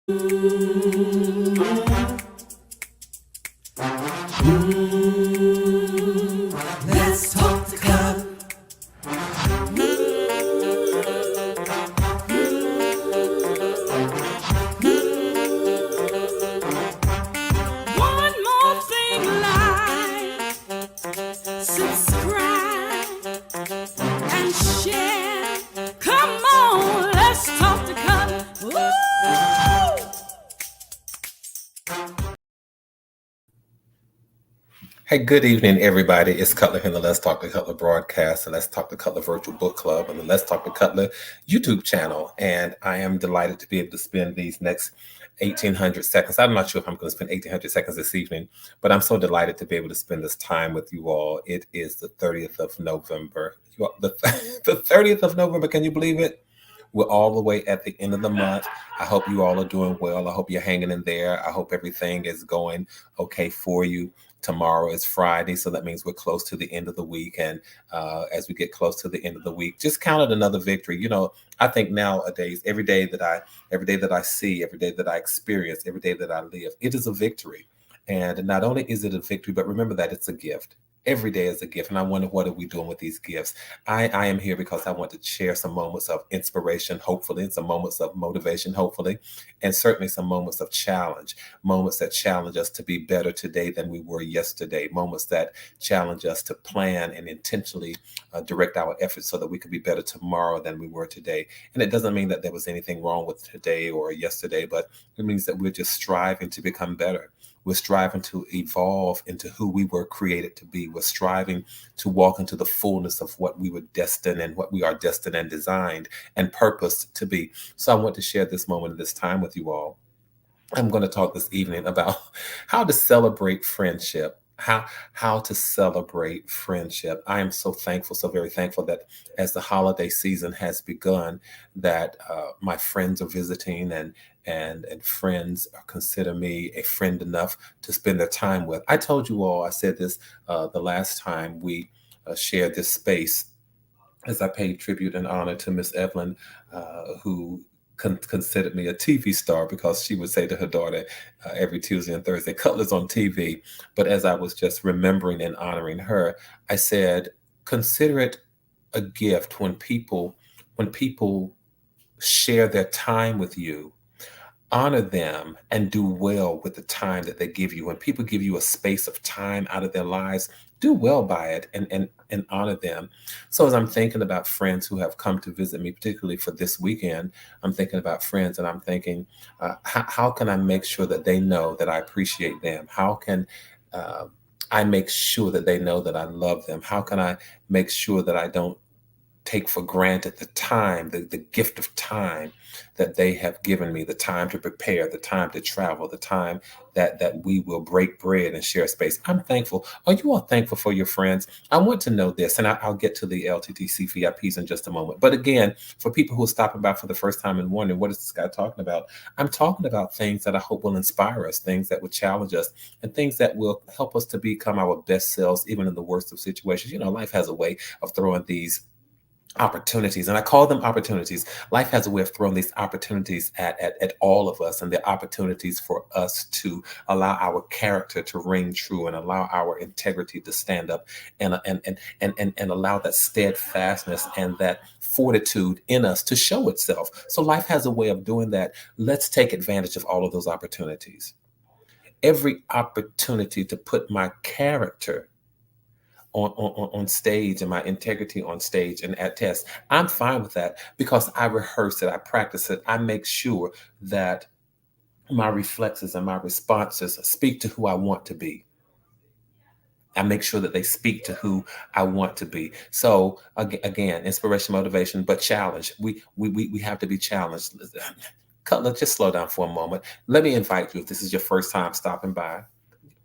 Let's talk the club. One more thing, like, subscribe, and share. Come on, let's talk the club. Woo! Hey, good evening, everybody. It's Cutler here in the Let's Talk to Cutler broadcast, and Let's Talk to Cutler virtual book club, and the Let's Talk to Cutler YouTube channel. And I am delighted to be able to spend these next 1,800 seconds. I'm not sure if I'm going to spend 1,800 seconds this evening, but I'm so delighted to be able to spend this time with you all. It is the 30th of November. The 30th of November, can you believe it? We're all the way at the end of the month. I hope you all are doing well. I hope you're hanging in there. I hope everything is going okay for you. Tomorrow is Friday, so that means we're close to the end of the week. And as we get close to the end of the week, just count it another victory. You know, I think nowadays, every day that I see, every day that I experience, every day that I live, it is a victory. And not only is it a victory, but remember that it's a gift. Every day is a gift. And I wonder, what are we doing with these gifts? I am here because I want to share some moments of inspiration, hopefully, and some moments of motivation, hopefully, and certainly some moments of challenge, moments that challenge us to be better today than we were yesterday, moments that challenge us to plan and intentionally direct our efforts so that we could be better tomorrow than we were today. And it doesn't mean that there was anything wrong with today or yesterday, but it means that we're just striving to become better. We're striving to evolve into who we were created to be. We're striving to walk into the fullness of what we were destined and what we are destined and designed and purposed to be. So I want to share this moment and this time with you all. I'm going to talk this evening about how to celebrate friendship. How to celebrate friendship. I am so thankful, so very thankful that as the holiday season has begun, that my friends are visiting and friends consider me a friend enough to spend their time with. I told you all, I said this the last time we shared this space, as I paid tribute and honor to Miss Evelyn, who considered me a TV star, because she would say to her daughter every Tuesday and Thursday, "Cutler's on TV." But as I was just remembering and honoring her, I said, consider it a gift when people share their time with you. Honor them and do well with the time that they give you. When people give you a space of time out of their lives, do well by it and honor them. So as I'm thinking about friends who have come to visit me, particularly for this weekend, I'm thinking about friends and I'm thinking, how can I make sure that they know that I appreciate them? How can I make sure that they know that I love them? How can I make sure that I don't take for granted the time, the gift of time that they have given me, the time to prepare, the time to travel, the time that we will break bread and share space. I'm thankful. Are you all thankful for your friends? I want to know this, and I'll get to the LTTC VIPs in just a moment. But again, for people who are stopping by for the first time and wondering, what is this guy talking about? I'm talking about things that I hope will inspire us, things that will challenge us, and things that will help us to become our best selves, even in the worst of situations. You know, life has a way of throwing these opportunities, and I call them opportunities. Life has a way of throwing these opportunities at all of us, and the opportunities for us to allow our character to ring true and allow our integrity to stand up, and allow that steadfastness and that fortitude in us to show itself. So life has a way of doing that. Let's take advantage of all of those opportunities. Every opportunity to put my character on stage and my integrity on stage and at test, I'm fine with that, because I rehearse it, I practice it, I make sure that my reflexes and my responses speak to who I want to be. I make sure that they speak to who I want to be. So again, inspiration, motivation, but challenge. We have to be challenged. Cutler, just slow down for a moment. Let me invite you, if this is your first time stopping by,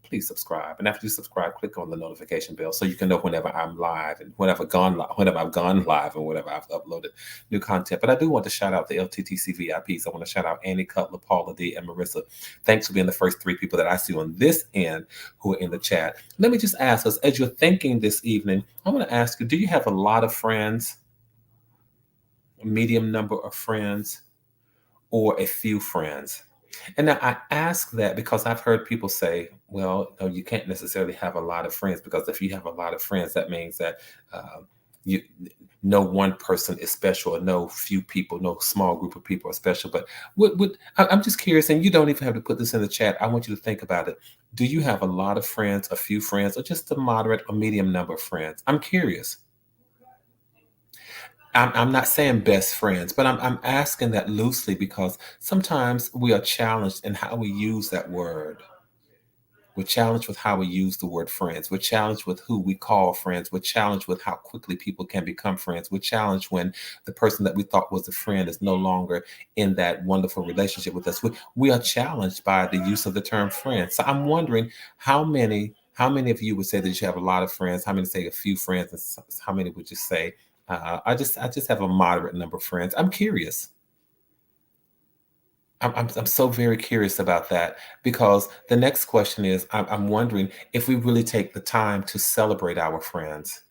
please subscribe. And after you subscribe, click on the notification bell so you can know whenever I'm live and whenever I've gone live and whenever I've uploaded new content. But I do want to shout out the LTTC VIPs. I want to shout out Annie, Cutler, Paula D, and Marissa. Thanks for being the first three people that I see on this end who are in the chat. Let me just ask us, as you're thinking this evening, I want to ask you, do you have a lot of friends, a medium number of friends, or a few friends? And now I ask that because I've heard people say, well, no, you can't necessarily have a lot of friends because if you have a lot of friends, that means that you no one person is special, or no few people, no small group of people are special. But I'm just curious, and you don't even have to put this in the chat. I want you to think about it. Do you have a lot of friends, a few friends, or just a moderate or medium number of friends? I'm curious. I'm not saying best friends, but I'm asking that loosely because sometimes we are challenged in how we use that word. We're challenged with how we use the word friends. We're challenged with who we call friends. We're challenged with how quickly people can become friends. We're challenged when the person that we thought was a friend is no longer in that wonderful relationship with us. We are challenged by the use of the term friend. So I'm wondering how many of you would say that you have a lot of friends? How many say a few friends? And how many would you say I just have a moderate number of friends? I'm curious. I'm so very curious about that because the next question is I'm wondering if we really take the time to celebrate our friends.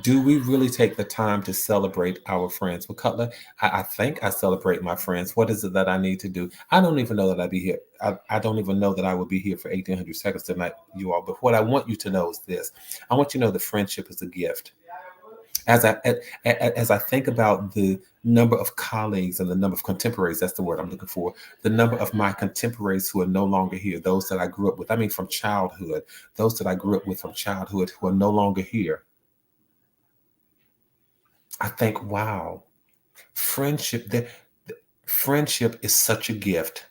Do we really take the time to celebrate our friends? Well, Cutler, I think I celebrate my friends. What is it that I need to do? I don't even know that I'd be here. I don't even know that I would be here for 1800 seconds tonight, you all. But what I want you to know is this. I want you to know that friendship is a gift. As I think about the number of colleagues and the number of contemporaries, that's the word I'm looking for, the number of my contemporaries who are no longer here, those that I grew up with, I mean from childhood, those that I grew up with from childhood who are no longer here, I think, wow, friendship, friendship is such a gift.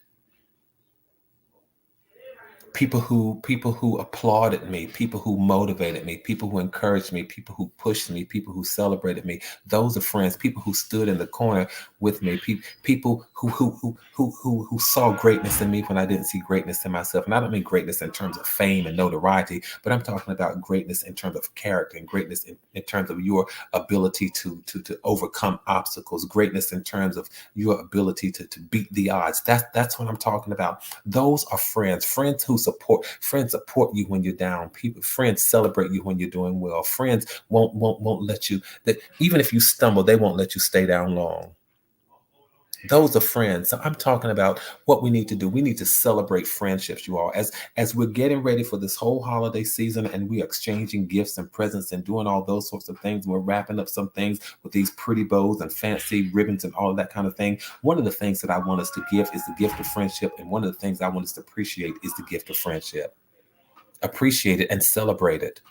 People who applauded me, people who motivated me, people who encouraged me, people who pushed me, people who celebrated me, those are friends. People who stood in the corner with me, people who saw greatness in me when I didn't see greatness in myself. And I don't mean greatness in terms of fame and notoriety, but I'm talking about greatness in terms of character, and greatness in terms of your ability to overcome obstacles, greatness in terms of your ability to beat the odds. That's what I'm talking about. Those are friends. Friends support you when you're down. Friends celebrate you when you're doing well. Friends won't let you, that even if you stumble, they won't let you stay down long. Those are friends. So I'm talking about what we need to do. We need to celebrate friendships, you all. As we're getting ready for this whole holiday season and we are exchanging gifts and presents and doing all those sorts of things. We're wrapping up some things with these pretty bows and fancy ribbons and all of that kind of thing. One of the things that I want us to give is the gift of friendship. And one of the things I want us to appreciate is the gift of friendship. Appreciate it and celebrate it.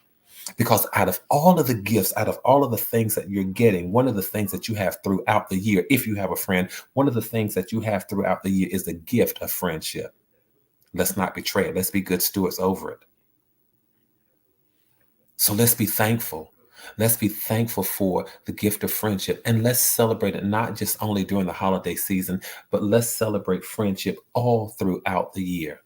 Because out of all of the gifts, out of all of the things that you're getting, one of the things that you have throughout the year, if you have a friend, one of the things that you have throughout the year is the gift of friendship. Let's not betray it. Let's be good stewards over it. So let's be thankful. Let's be thankful for the gift of friendship. And let's celebrate it not just only during the holiday season, but let's celebrate friendship all throughout the year.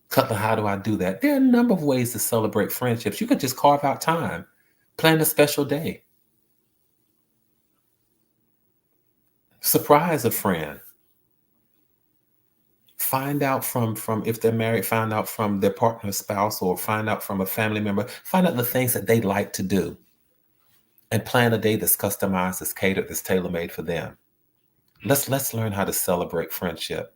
Cutler, how do I do that? There are a number of ways to celebrate friendships. You can just carve out time, plan a special day, surprise a friend, find out from if they're married, find out from their partner, spouse, or find out from a family member, find out the things that they like to do, and plan a day that's customized, that's catered, that's tailor-made for them. Let's learn how to celebrate friendship.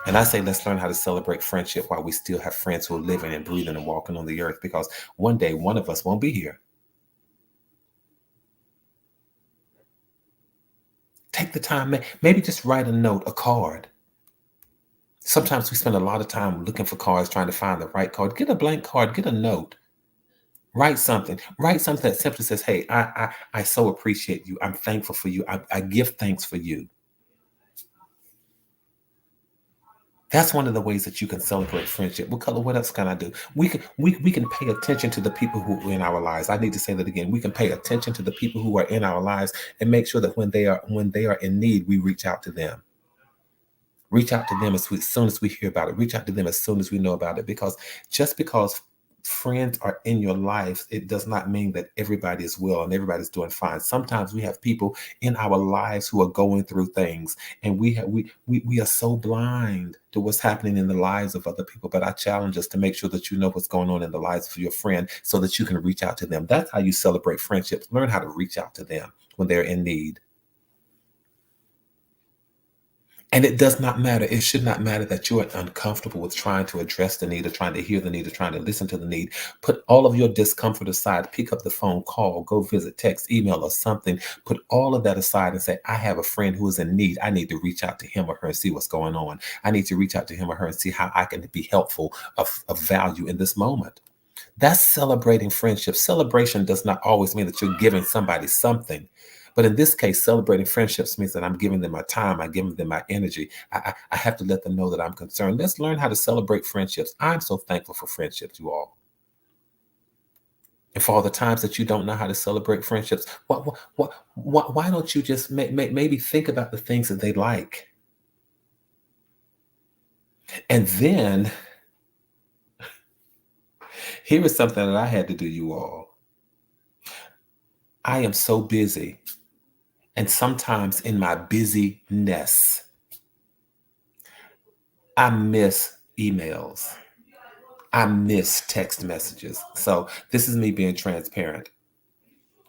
And I say let's learn how to celebrate friendship while we still have friends who are living and breathing and walking on the earth, because one day one of us won't be here. Take the time, maybe just write a note, a card. Sometimes we spend a lot of time looking for cards, trying to find the right card. Get a blank card, get a note. Write something. Write something that simply says, hey, I so appreciate you. I'm thankful for you. I give thanks for you. That's one of the ways that you can celebrate friendship. What else can I do? We can pay attention to the people who are in our lives. I need to say that again. We can pay attention to the people who are in our lives and make sure that when they are in need, we reach out to them. Reach out to them as soon as we hear about it. Reach out to them as soon as we know about it. Because just because friends are in your life, it does not mean that everybody is well and everybody's doing fine. Sometimes we have people in our lives who are going through things, and we are so blind to what's happening in the lives of other people. But I challenge us to make sure that you know what's going on in the lives of your friend so that you can reach out to them. That's how you celebrate friendships. Learn how to reach out to them when they're in need. Reach out to them as soon as we know about it. Because just because friends are in your life, it does not mean that everybody is well and everybody's doing fine. Sometimes we have people in our lives who are going through things, and we have people in our lives who are going through things, and we are so blind to what's happening in the lives of other people. But I challenge us to make sure that you know what's going on in the lives of your friend so that you can reach out to them. That's how you celebrate friendships. Learn how to reach out to them. And it does not matter. It should not matter that you are uncomfortable with trying to address the need or trying to hear the need or trying to listen to the need. Put all of your discomfort aside. Pick up the phone, call, go visit, text, email, or something. Put all of that aside and say, I have a friend who is in need. I need to reach out to him or her and see what's going on. I need to reach out to him or her and see how I can be helpful, of value in this moment. That's celebrating friendship. Celebration does not always mean that you're giving somebody something. But in this case, celebrating friendships means that I'm giving them my time, I'm giving them my energy. I have to let them know that I'm concerned. Let's learn how to celebrate friendships. I'm so thankful for friendships, you all. And for all the times that you don't know how to celebrate friendships, why don't you just maybe think about the things that they like? And then here is something that I had to do, you all. I am so busy. And sometimes in my busyness, I miss emails. I miss text messages. So this is me being transparent.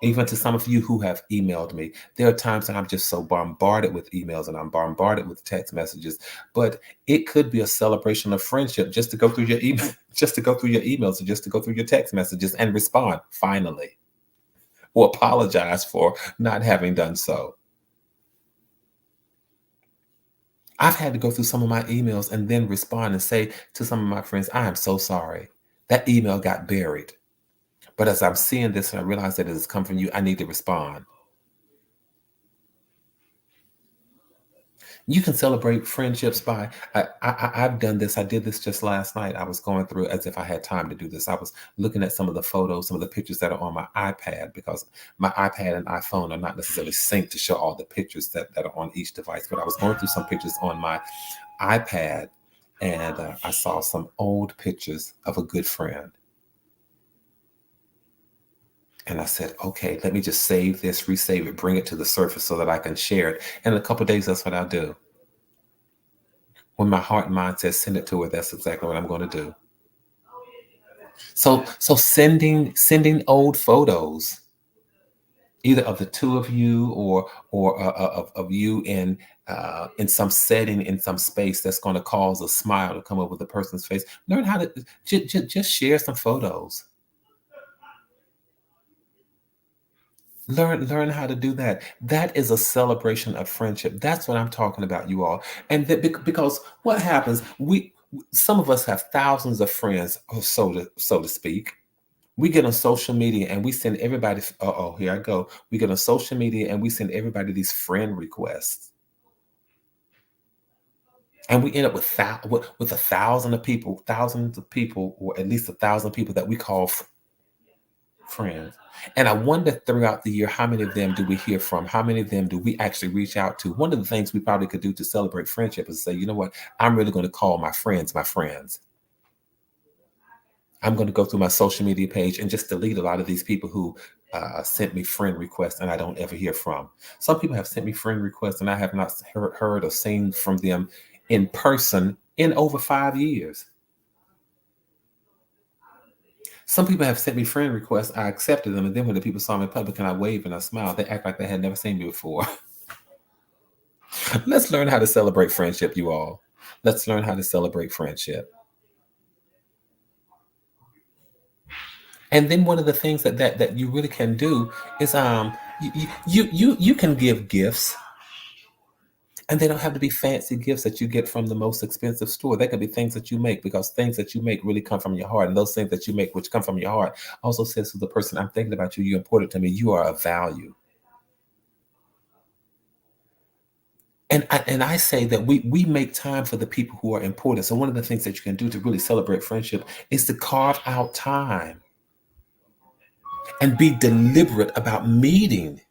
Even to some of you who have emailed me, there are times that I'm just so bombarded with emails and I'm bombarded with text messages. But it could be a celebration of friendship just to go through your email, just to go through your emails, or just to go through your text messages and respond finally, or apologize for not having done so. I've had to go through some of my emails and then respond and say to some of my friends, I am so sorry. That email got buried. But as I'm seeing this and I realize that it has come from you, I need to respond. You can celebrate friendships by, I've done this. I did this just last night. I was going through as if I had time to do this. I was looking at some of the photos, some of the pictures that are on my iPad, because my iPad and iPhone are not necessarily synced to show all the pictures that are on each device. But I was going through some pictures on my iPad, and I saw some old pictures of a good friend. And I said, okay, let me just save this, resave it, bring it to the surface so that I can share it. And in a couple of days, that's what I'll do. When my heart and mind says send it to her, that's exactly what I'm going to do. So sending old photos, either of the two of you or of you in some setting, in some space that's going to cause a smile to come over the person's face. Learn how to just share some photos. Learn how to do that. That is a celebration of friendship. That's what I'm talking about, you all. And because what happens, some of us have thousands of friends, or so to speak. We get on social media and we send everybody. Here I go. We get on social media and we send everybody these friend requests, and we end up with thousands of people, or at least 1,000 people that we call friends. And I wonder throughout the year, how many of them do we hear from? How many of them do we actually reach out to? One of the things we probably could do to celebrate friendship is say, you know what? I'm really going to call my friends my friends. I'm going to go through my social media page and just delete a lot of these people who sent me friend requests and I don't ever hear from. Some people have sent me friend requests and I have not heard or seen from them in person in over 5 years. Some people have sent me friend requests. I accepted them, and then when the people saw me in public and I waved and I smiled, they act like they had never seen me before. Let's learn how to celebrate friendship, you all. Let's learn how to celebrate friendship. And then one of the things that you really can do is you can give gifts, and they don't have to be fancy gifts that you get from the most expensive store. They could be things that you make, because things that you make really come from your heart. And those things that you make, which come from your heart, also says to the person, I'm thinking about you. You're important to me. You are of value. And I say that we make time for the people who are important. So one of the things that you can do to really celebrate friendship is to carve out time and be deliberate about meeting.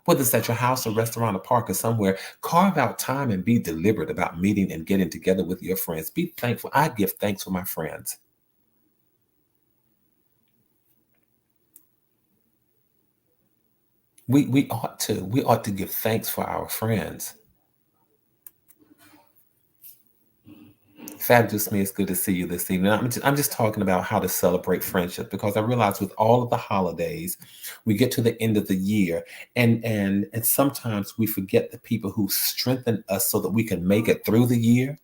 Whether it's at your house, a restaurant, a park, or somewhere, carve out time and be deliberate about meeting and getting together with your friends. Be thankful. I give thanks for my friends. We ought to. We ought to give thanks for our friends. Fabulous me, it's good to see you this evening. I'm just talking about how to celebrate friendship because I realize with all of the holidays, we get to the end of the year, and sometimes we forget the people who strengthen us so that we can make it through the year.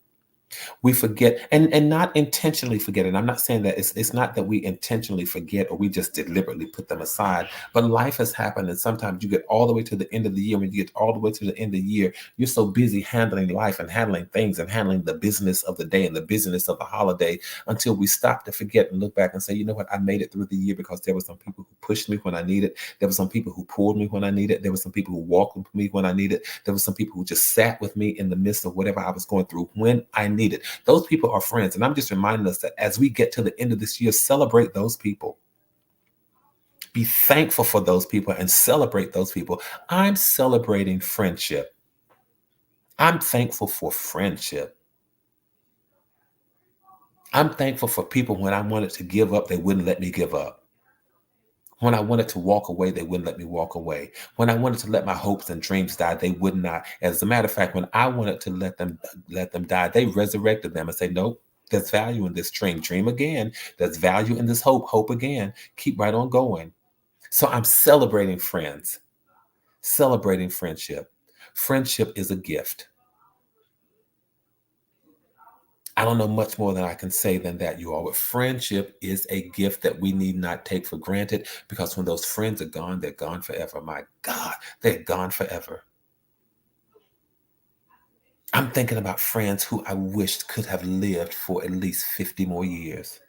We forget, and not intentionally forget it. I'm not saying that it's not that we intentionally forget or we just deliberately put them aside, but life has happened, and sometimes you get all the way to the end of the year. When you get all the way to the end of the year, you're so busy handling life and handling things and handling the business of the day and the business of the holiday until we stop to forget and look back and say, you know what, I made it through the year because there were some people who pushed me when I needed. There were some people who pulled me when I needed. There were some people who walked with me when I needed. There were some people who just sat with me in the midst of whatever I was going through when I needed. Those people are friends. And I'm just reminding us that as we get to the end of this year, celebrate those people. Be thankful for those people and celebrate those people. I'm celebrating friendship. I'm thankful for friendship. I'm thankful for people when I wanted to give up, they wouldn't let me give up. When I wanted to walk away, they wouldn't let me walk away. When I wanted to let my hopes and dreams die, they would not. As a matter of fact, when I wanted to let them die, they resurrected them and say, nope, there's value in this dream. Dream again. There's value in this hope. Hope again. Keep right on going. So I'm celebrating friends, celebrating friendship. Friendship is a gift. I don't know much more than I can say than that, you all. But friendship is a gift that we need not take for granted because when those friends are gone, they're gone forever. My God, they're gone forever. I'm thinking about friends who I wished could have lived for at least 50 more years.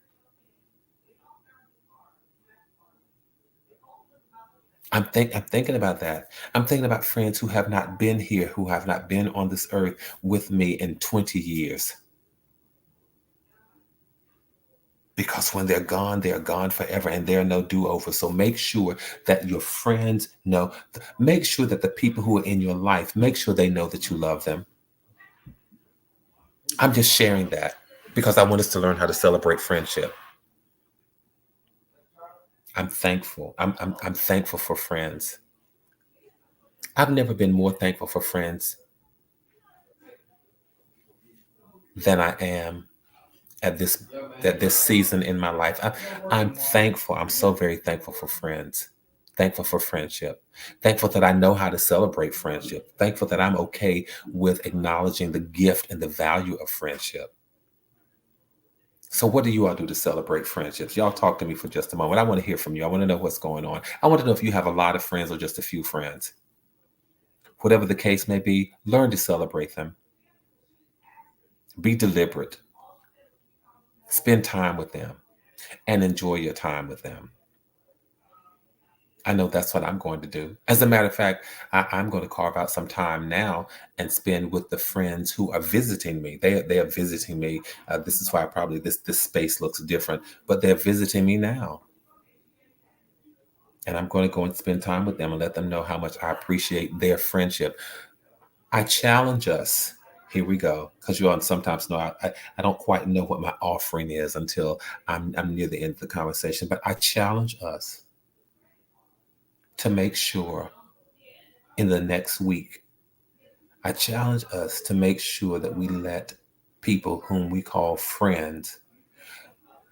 I'm thinking about that. I'm thinking about friends who have not been here, who have not been on this earth with me in 20 years. Because when they're gone forever and there are no do-over. So make sure that your friends know, make sure that the people who are in your life, make sure they know that you love them. I'm just sharing that because I want us to learn how to celebrate friendship. I'm thankful. I'm thankful for friends. I've never been more thankful for friends than I am at this season in my life. I'm thankful. I'm so very thankful for friends. Thankful for friendship. Thankful that I know how to celebrate friendship. Thankful that I'm okay with acknowledging the gift and the value of friendship. So what do you all do to celebrate friendships? Y'all talk to me for just a moment. I want to hear from you. I want to know what's going on. I want to know if you have a lot of friends or just a few friends. Whatever the case may be, learn to celebrate them. Be deliberate. Spend time with them and enjoy your time with them. I know that's what I'm going to do. As a matter of fact, I'm going to carve out some time now and spend with the friends who are visiting me. They are visiting me. This is why probably this space looks different, but they're visiting me now. And I'm going to go and spend time with them and let them know how much I appreciate their friendship. I challenge us. Here we go. Because you all sometimes know I don't quite know what my offering is until I'm near the end of the conversation. But I challenge us to make sure in the next week, I challenge us to make sure that we let people whom we call friends,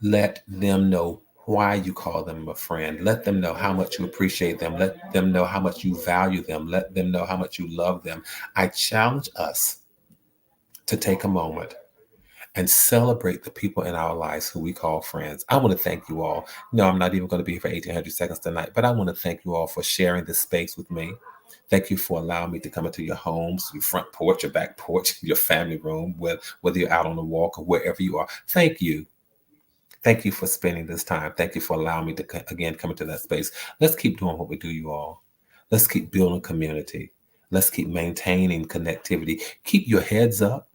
let them know why you call them a friend. Let them know how much you appreciate them. Let them know how much you value them. Let them know how much you love them. I challenge us to take a moment and celebrate the people in our lives who we call friends. I want to thank you all. No, I'm not even going to be here for 1800 seconds tonight, but I want to thank you all for sharing this space with me. Thank you for allowing me to come into your homes, your front porch, your back porch, your family room, whether you're out on a walk or wherever you are. Thank you. Thank you for spending this time. Thank you for allowing me to, again, come into that space. Let's keep doing what we do, you all. Let's keep building community. Let's keep maintaining connectivity. Keep your heads up.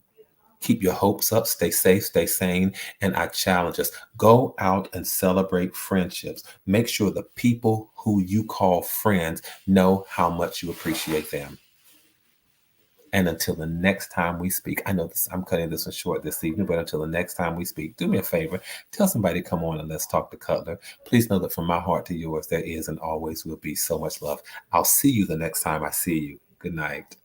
Keep your hopes up, stay safe, stay sane. And I challenge us, go out and celebrate friendships. Make sure the people who you call friends know how much you appreciate them. And until the next time we speak, I know I'm cutting this one short this evening, but until the next time we speak, do me a favor, tell somebody to come on and let's talk to Cutler. Please know that from my heart to yours, there is and always will be so much love. I'll see you the next time I see you. Good night.